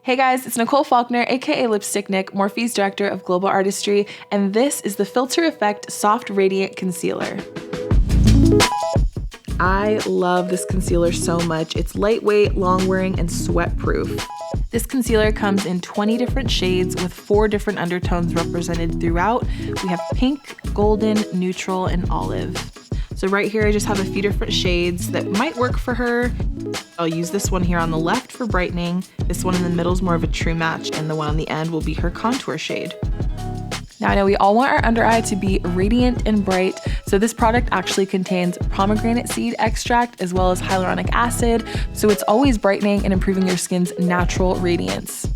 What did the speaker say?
Hey guys, it's Nicole Faulkner, aka Lipstick Nick, Morphe's Director of Global Artistry, and this is the Filter Effect Soft Radiant Concealer. I love this concealer so much. It's lightweight, long-wearing, and sweat-proof. This concealer comes in 20 different shades with 4 different undertones represented throughout. We have pink, golden, neutral, and olive. So right here, I just have a few different shades that might work for her. I'll use this one here on the left for brightening. This one in the middle is more of a true match, and the one on the end will be her contour shade. Now I know we all want our under eye to be radiant and bright, so this product actually contains pomegranate seed extract as well as hyaluronic acid, so it's always brightening and improving your skin's natural radiance.